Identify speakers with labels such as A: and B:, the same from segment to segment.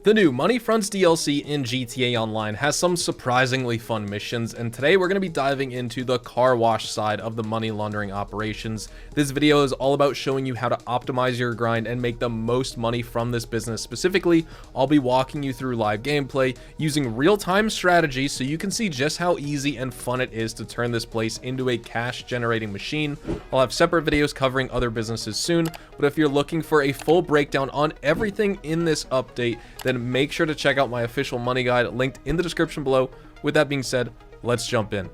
A: The new Money Fronts DLC in GTA Online has some surprisingly fun missions, and today we're going to be diving into the car wash side of the money laundering operations. This video is all about showing you how to optimize your grind and make the most money from this business. Specifically, I'll be walking you through live gameplay using real-time strategy so you can see just how easy and fun it is to turn this place into a cash-generating machine. I'll have separate videos covering other businesses soon, but if you're looking for a full breakdown on everything in this update, then make sure to check out my official money guide linked in the description below. With that being said, let's jump in.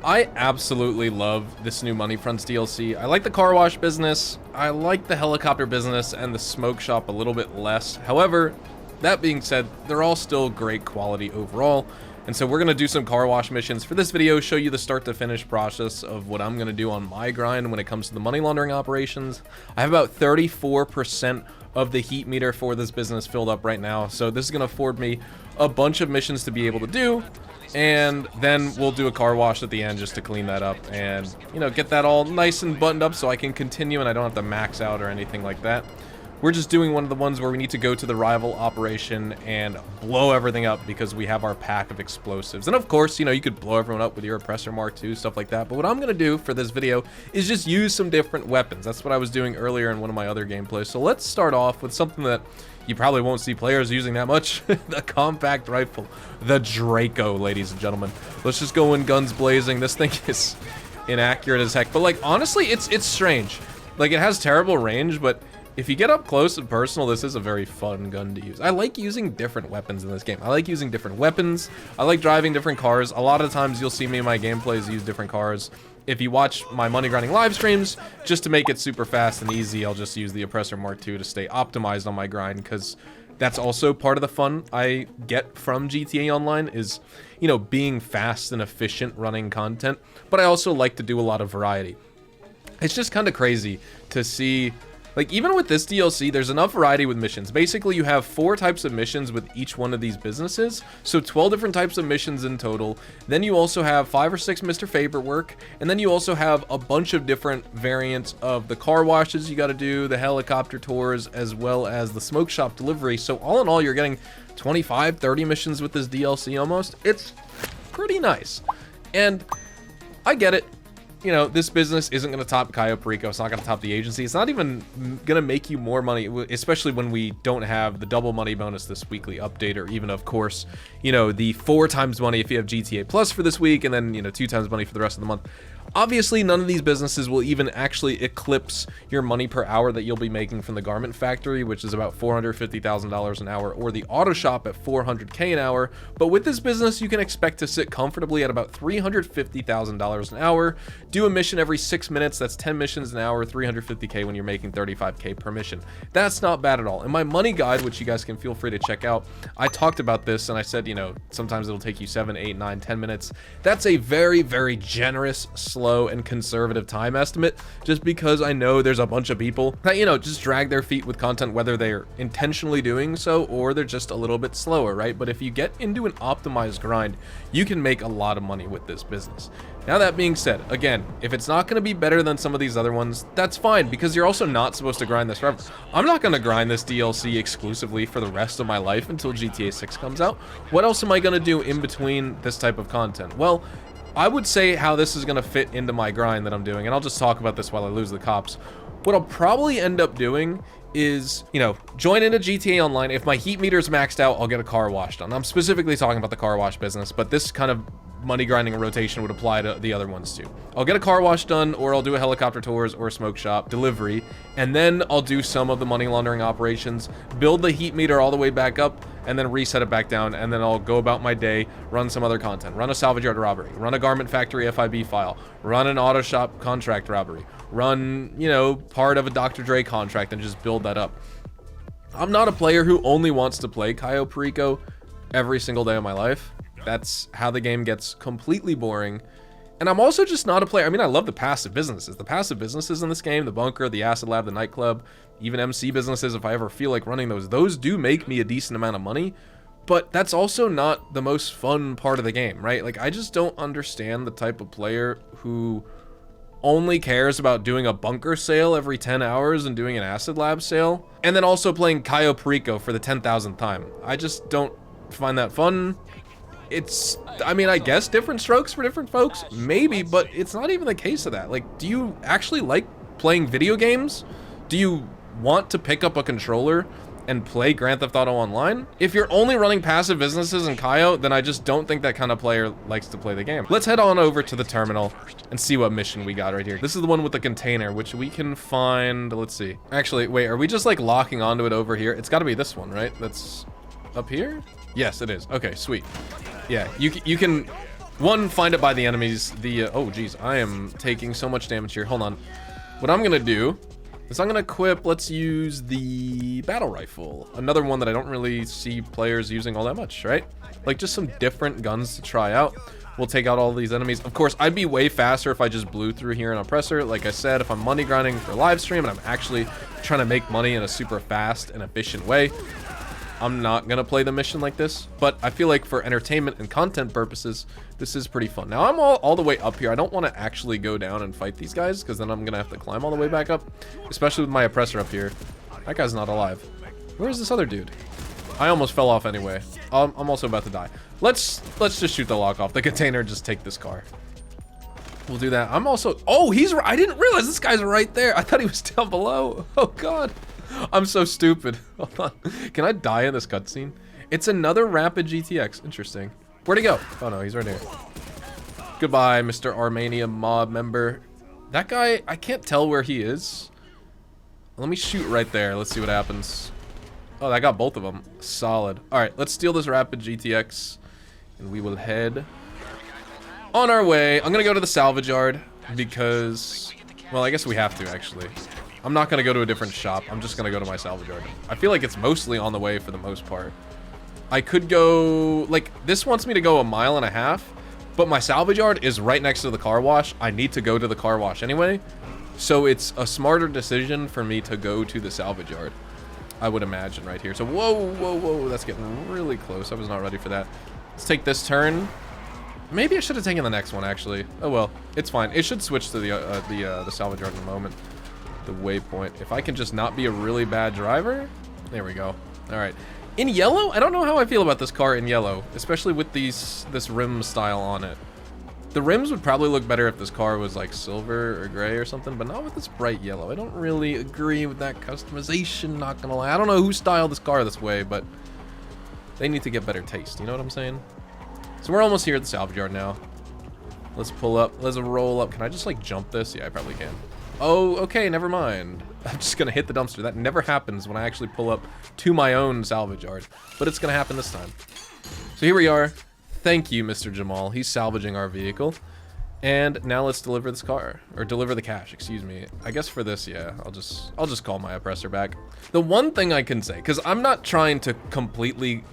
A: I absolutely love this new Money Fronts DLC. I like the car wash business, I like the helicopter business, and the smoke shop a little bit less. However, that being said, they're all still great quality overall. And so we're going to do some car wash missions for this video, show you the start to finish process of what I'm going to do on my grind when it comes to the money laundering operations. I have about 34% of the heat meter for this business filled up right now, so this is going to afford me a bunch of missions to be able to do, and then we'll do a car wash at the end just to clean that up and, you know, get that all nice and buttoned up so I can continue and I don't have to max out or anything like that. We're just doing one of the ones where we need to go to the rival operation and blow everything up because we have our pack of explosives. And of course, you know, you could blow everyone up with your Oppressor Mark II, stuff like that. But what I'm going to do for this video is just use some different weapons. That's what I was doing earlier in one of my other gameplays. So let's start off with something that you probably won't see players using that much. The compact rifle, the Draco, ladies and gentlemen. Let's just go in guns blazing. This thing is inaccurate as heck. But like, honestly, it's strange. Like, it has terrible range, but if you get up close and personal, this is a very fun gun to use. I like using different weapons in this game. I like using different weapons. I like driving different cars. A lot of times you'll see me in my gameplays use different cars. If you watch my money grinding live streams, just to make it super fast and easy, I'll just use the Oppressor Mark II to stay optimized on my grind, because that's also part of the fun I get from GTA Online is, you know, being fast and efficient running content. But I also like to do a lot of variety. It's just kind of crazy to see. Like, even with this DLC, there's enough variety with missions. Basically, you have 4 types of missions with each one of these businesses, so 12 different types of missions in total. Then you also have 5 or 6 Mr. Favorite work, and then you also have a bunch of different variants of the car washes you gotta do, the helicopter tours, as well as the smoke shop delivery. So all in all, you're getting 25, 30 missions with this DLC almost. It's pretty nice. And I get it. You know, this business isn't going to top Cayo Perico. It's not going to top the agency. It's not even going to make you more money, especially when we don't have the double money bonus this weekly update, or even, of course, you know, the 4 times money if you have GTA Plus for this week, and then, you know, 2 times money for the rest of the month. Obviously, none of these businesses will even actually eclipse your money per hour that you'll be making from the Garment Factory, which is about $450,000 an hour, or the Auto Shop at $400K an hour. But with this business, you can expect to sit comfortably at about $350,000 an hour. Do a mission every 6 minutes. That's 10 missions an hour, $350K when you're making $35K per mission. That's not bad at all. In my money guide, which you guys can feel free to check out, I talked about this and I said, you know, sometimes it'll take you 7, 8, 9, 10 minutes. That's a very, very generous, slow and conservative time estimate, just because I know there's a bunch of people that, you know, just drag their feet with content, whether they're intentionally doing so or they're just a little bit slower, right? But if you get into an optimized grind, you can make a lot of money with this business. Now, that being said, again, if it's not going to be better than some of these other ones, that's fine, because you're also not supposed to grind this forever. I'm not going to grind this DLC exclusively for the rest of my life until GTA 6 comes out. What else am I going to do in between this type of content? Well, I would say how this is going to fit into my grind that I'm doing, and I'll just talk about this while I lose the cops. What I'll probably end up doing is, you know, join into GTA Online. If my heat meter is maxed out, I'll get a car wash done. I'm specifically talking about the car wash business, but this kind of money grinding rotation would apply to the other ones too. I'll get a car wash done, or I'll do a helicopter tours or a smoke shop delivery, and then I'll do some of the money laundering operations, build the heat meter all the way back up, and then reset it back down, and then I'll go about my day, run some other content, run a salvage yard robbery, run a garment factory FIB file, run an auto shop contract robbery, run, you know, part of a Dr. Dre contract, and just build that up. I'm not a player who only wants to play Cayo Perico every single day of my life. That's how the game gets completely boring. And I'm also just not a player. I mean, I love the passive businesses. The passive businesses in this game, the bunker, the acid lab, the nightclub, even MC businesses, if I ever feel like running those do make me a decent amount of money. But that's also not the most fun part of the game, right? Like, I just don't understand the type of player who only cares about doing a bunker sale every 10 hours and doing an acid lab sale, and then also playing Cayo Perico for the 10,000th time. I just don't find that fun. It's, I mean, I guess different strokes for different folks, maybe, but it's not even the case of that. Like, do you actually like playing video games? Do you want to pick up a controller and play Grand Theft Auto Online? If you're only running passive businesses in Cayo, then I just don't think that kind of player likes to play the game. Let's head on over to the terminal and see what mission we got right here. This is the one with the container, which we can find, let's see. Actually, wait, are we just like locking onto it over here? It's gotta be this one, right? That's up here? Yes, it is. Okay, sweet. Yeah, you can, one, find it by the enemies. The, oh geez, I am taking so much damage here. Hold on. What I'm gonna do is I'm gonna equip, let's use the battle rifle. Another one that I don't really see players using all that much, right? Like just some different guns to try out. We'll take out all these enemies. Of course, I'd be way faster if I just blew through here in Oppressor. Like I said, if I'm money grinding for live stream and I'm actually trying to make money in a super fast and efficient way, I'm not gonna play the mission like this, but I feel like for entertainment and content purposes, this is pretty fun. Now I'm all the way up here. I don't want to actually go down and fight these guys because then I'm gonna have to climb all the way back up, especially with my oppressor up here. That guy's not alive. Where is this other dude? I almost fell off anyway. I'm also about to die. Let's just shoot the lock off the container. Just take this car. We'll do that. I'm also, oh, I didn't realize this guy's right there. I thought he was down below. Oh God. I'm so stupid. Hold on. Can I die in this cutscene? It's another rapid GTX. Interesting. Where'd he go? Oh no, he's right here. Goodbye, Mr. Armenia mob member. That guy, I can't tell where he is. Let me shoot right there. Let's see what happens. Oh, that got both of them. Solid. All right, let's steal this rapid GTX and we will head on our way. I'm gonna go to the salvage yard because, well, I guess we have to actually. I'm not gonna go to a different shop. I'm just gonna go to my salvage yard. I feel like it's mostly on the way for the most part. I could go, like, this wants me to go 1.5 miles, but my salvage yard is right next to the car wash. I need to go to the car wash anyway. So it's a smarter decision for me to go to the salvage yard, I would imagine, right here. So, whoa, whoa, whoa, that's getting really close. I was not ready for that. Let's take this turn. Maybe I should have taken the next one, actually. Oh, well, it's fine. It should switch to the salvage yard in a moment. The waypoint. If I can just not be a really bad driver. There we go. All right. In yellow, I don't know how I feel about this car in yellow, especially with this rim style on it. The rims would probably look better if this car was like silver or gray or something, but not with this bright yellow. I don't really agree with that customization, not gonna lie. I don't know who styled this car this way, but they need to get better taste. You know what I'm saying? So we're almost here at the salvage yard now. Let's pull up. Let's roll up. Can I just like jump this? Yeah, I probably can. Oh, okay, never mind. I'm just gonna hit the dumpster. That never happens when I actually pull up to my own salvage yard, but it's gonna happen this time. So here we are. Thank you, Mr. Jamal. He's salvaging our vehicle. And now let's deliver this car, or deliver the cash, excuse me. I guess for this, yeah, I'll just call my oppressor back. The one thing I can say, because I'm not trying to completely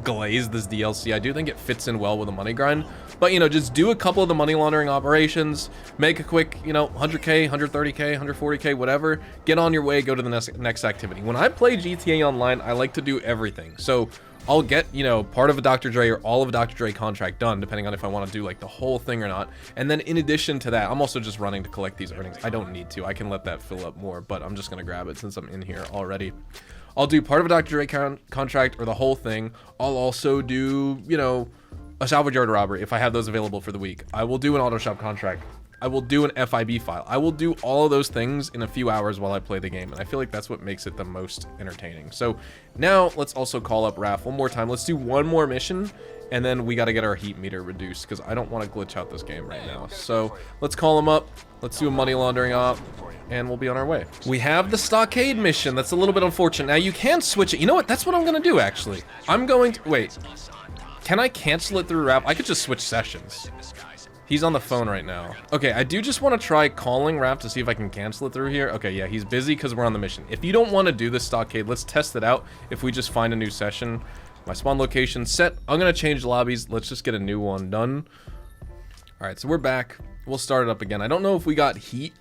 A: glaze this DLC, I do think it fits in well with a money grind, but you know, just do a couple of the money laundering operations, make a quick, you know, 100k, 130k, 140k, whatever, get on your way, go to the next activity. When I play GTA Online, I like to do everything. So I'll get, you know, part of a Dr. Dre or all of a Dr. Dre contract done, depending on if I want to do like the whole thing or not. And then in addition to that, I'm also just running to collect these earnings. I don't need to, I can let that fill up more, but I'm just gonna grab it since I'm in here already. I'll do part of a Dr. Dre contract or the whole thing. I'll also do, you know, a salvage yard robbery if I have those available for the week. I will do an auto shop contract. I will do an FIB file. I will do all of those things in a few hours while I play the game, and I feel like that's what makes it the most entertaining. So now let's also call up Raph one more time. Let's do one more mission, and then we got to get our heat meter reduced because I don't want to glitch out this game right now. So let's call him up. Let's do a money laundering op, and we'll be on our way. We have the stockade mission. That's a little bit unfortunate. Now you can switch it. You know what? That's what I'm going to do, actually. I'm going to, wait. Can I cancel it through Raph? I could just switch sessions. He's on the phone right now. Okay, I do just want to try calling Raph to see if I can cancel it through here. Okay, yeah, he's busy because we're on the mission. If you don't want to do this stockade, let's test it out. If we just find a new session. My spawn location set. I'm going to change lobbies. Let's just get a new one done. All right, so we're back. We'll start it up again. I don't know if we got heat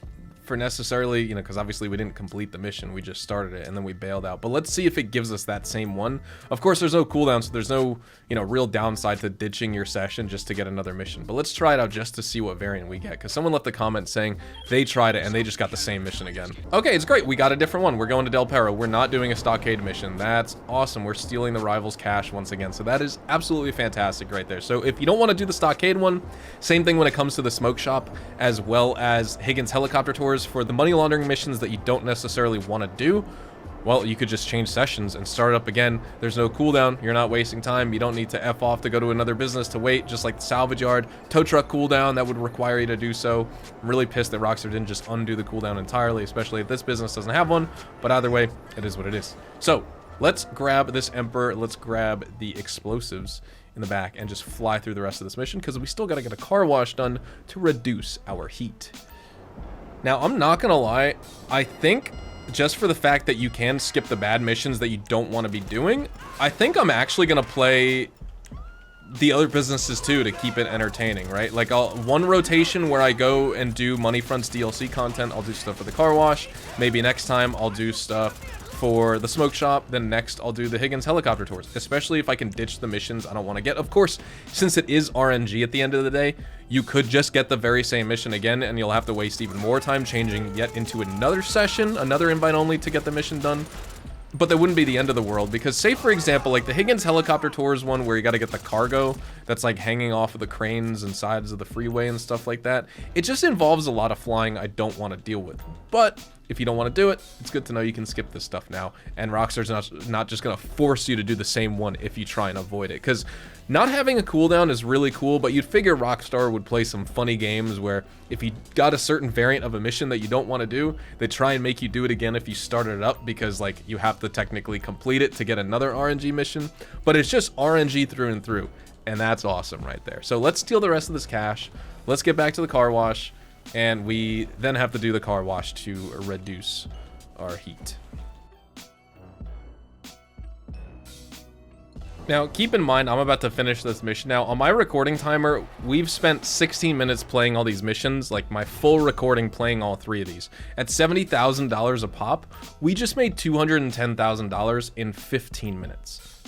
A: for necessarily, you know, because obviously we didn't complete the mission, we just started it and then we bailed out. But let's see if it gives us that same one. Of course, there's no cooldown, so there's no, you know, real downside to ditching your session just to get another mission. But let's try it out just to see what variant we get, because someone left a comment saying they tried it and they just got the same mission again. Okay, it's great. We got a different one. We're going to Del Perro. We're not doing a stockade mission. That's awesome. We're stealing the rivals' cash once again. So that is absolutely fantastic right there. So if you don't want to do the stockade one, same thing when it comes to the smoke shop, as well as Higgins helicopter tours. For the money laundering missions that you don't necessarily want to do, well, you could just change sessions and start it up again. There's no cooldown. You're not wasting time. You don't need to F off to go to another business to wait, just like the salvage yard. Tow truck cooldown, that would require you to do so. I'm really pissed that Rockstar didn't just undo the cooldown entirely, especially if this business doesn't have one. But either way, it is what it is. So let's grab this Emperor. Let's grab the explosives in the back and just fly through the rest of this mission, because we still got to get a car wash done to reduce our heat. Now, I'm not gonna lie, I think just for the fact that you can skip the bad missions that you don't want to be doing, I think I'm actually gonna play the other businesses too to keep it entertaining, right? Like one rotation where I go and do Money Front's DLC content, I'll do stuff for the car wash. Maybe next time I'll do stuff for the smoke shop, then next I'll do the Higgins helicopter tours, especially if I can ditch the missions I don't want to get. Of course, since it is RNG at the end of the day, you could just get the very same mission again and you'll have to waste even more time changing yet into another session, another invite only to get the mission done. But that wouldn't be the end of the world, because say for example, like the Higgins helicopter tours one where you got to get the cargo that's like hanging off of the cranes and sides of the freeway and stuff like that, it just involves a lot of flying I don't want to deal with. But if you don't want to do it, it's good to know you can skip this stuff now, and Rockstar's not just going to force you to do the same one if you try and avoid it, because not having a cooldown is really cool, but you'd figure Rockstar would play some funny games where if you got a certain variant of a mission that you don't want to do, they try and make you do it again if you started it up, because like you have to technically complete it to get another RNG mission, but it's just RNG through and through, and that's awesome right there. So let's steal the rest of this cash, let's get back to the car wash, and we then have to do the car wash to reduce our heat. Now, keep in mind, I'm about to finish this mission now. On my recording timer, we've spent 16 minutes playing all these missions, like my full recording playing all three of these. At $70,000 a pop, we just made $210,000 in 15 minutes.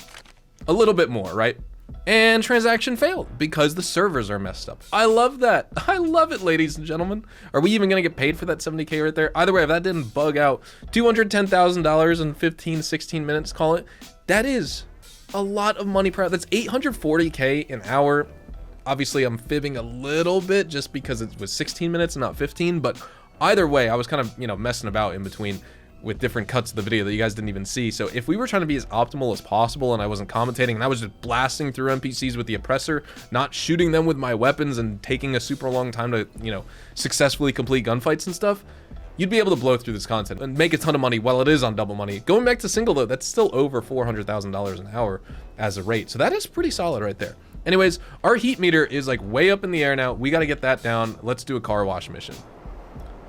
A: A little bit more, right? And transaction failed because the servers are messed up. I love that. I love it, ladies and gentlemen. Are we even gonna get paid for that 70K right there? Either way, if that didn't bug out, $210,000 in 15, 16 minutes, call it, that is a lot of money per hour. That's 840K an hour. Obviously, I'm fibbing a little bit just because it was 16 minutes and not 15, but either way, I was kind of, you know, messing about in between with different cuts of the video that you guys didn't even see. So if we were trying to be as optimal as possible and I wasn't commentating and I was just blasting through NPCs with the oppressor, not shooting them with my weapons and taking a super long time to, you know, successfully complete gunfights and stuff, you'd be able to blow through this content and make a ton of money while it is on double money. Going back to single though, that's still over $400,000 an hour as a rate. So that is pretty solid right there. Anyways, our heat meter is like way up in the air now. We got to get that down. Let's do a car wash mission.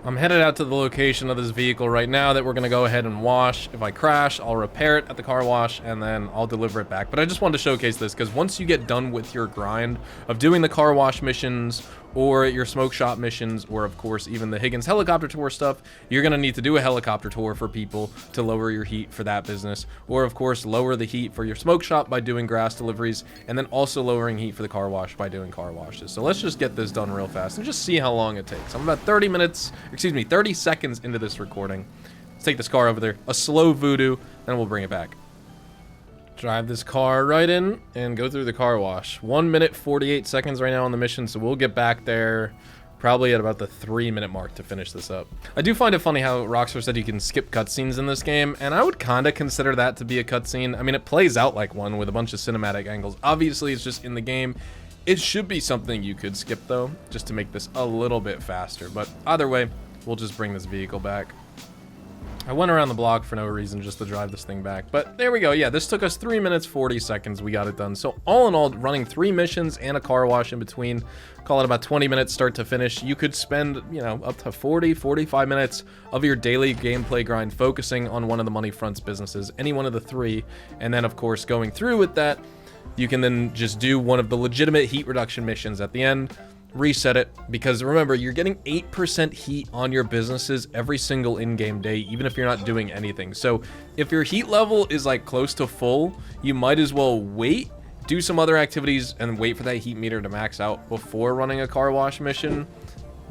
A: I'm headed out to the location of this vehicle right now that we're going to go ahead and wash. If I crash, I'll repair it at the car wash and then I'll deliver it back. But I just wanted to showcase this because once you get done with your grind of doing the car wash missions or your smoke shop missions, or of course even the Higgins helicopter tour stuff, you're going to need to do a helicopter tour for people to lower your heat for that business, or of course lower the heat for your smoke shop by doing grass deliveries, and then also lowering heat for the car wash by doing car washes. So let's just get this done real fast and just see how long it takes. I'm about 30 seconds into this recording. Let's take this car over there, a slow voodoo, then we'll bring it back. Drive this car right in and go through the car wash. 1 minute 48 seconds right now on the mission, so we'll get back there probably at about the 3-minute mark to finish this up. I do find it funny how Rockstar said you can skip cutscenes in this game, and I would kind of consider that to be a cutscene. I mean, it plays out like one with a bunch of cinematic angles. Obviously, it's just in the game. It should be something you could skip though, just to make this a little bit faster. But either way, we'll just bring this vehicle back. I went around the block for no reason, just to drive this thing back. But there we go. Yeah, this took us 3 minutes, 40 seconds. We got it done. So all in all, running 3 missions and a car wash in between, call it about 20 minutes start to finish. You could spend, you know, up to 40, 45 minutes of your daily gameplay grind focusing on one of the Money Front's businesses, any one of the 3. And then, of course, going through with that, you can then just do one of the legitimate heat reduction missions at the end. reset it, because remember, you're getting 8% heat on your businesses every single in-game day, even if you're not doing anything. So if your heat level is like close to full, you might as well wait, do some other activities, and wait for that heat meter to max out before running a car wash mission.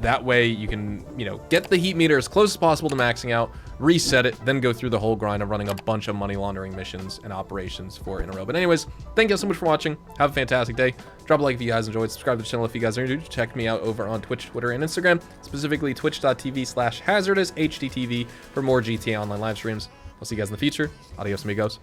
A: That way you can, you know, get the heat meter as close as possible to maxing out, reset it, then go through the whole grind of running a bunch of money laundering missions and operations in a row. But anyways, thank you so much for watching. Have a fantastic day. Drop a like if you guys enjoyed. Subscribe to the channel if you guys are new. Check me out over on Twitch, Twitter, and Instagram, specifically twitch.tv/hazardoushdtv for more GTA Online live streams. I'll see you guys in the future. Adios, amigos.